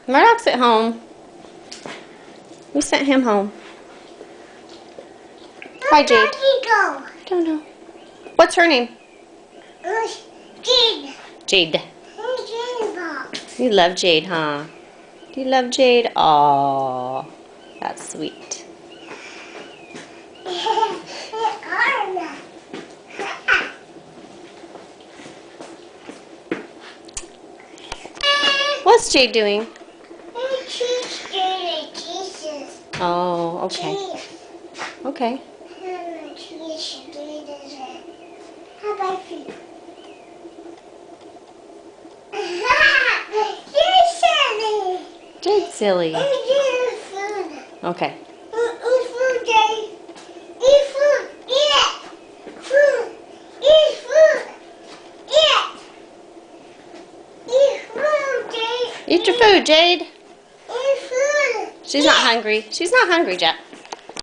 Murdoch's at home. We sent him home. Hi, Jade. Where did he go? Don't know. What's her name? Jade. Jade. Jade box. You love Jade, huh? Do you love Jade? Aww. That's sweet. What's Jade doing? Jesus. Oh, okay. Okay. How about you? Jade's silly. Eat food. Okay. Eat food, Jade. Eat food. Eat it. Food. Eat food. Eat it. Eat food, Jade. Eat your food, Jade. Eat food. She's not hungry. She's not hungry, Jack.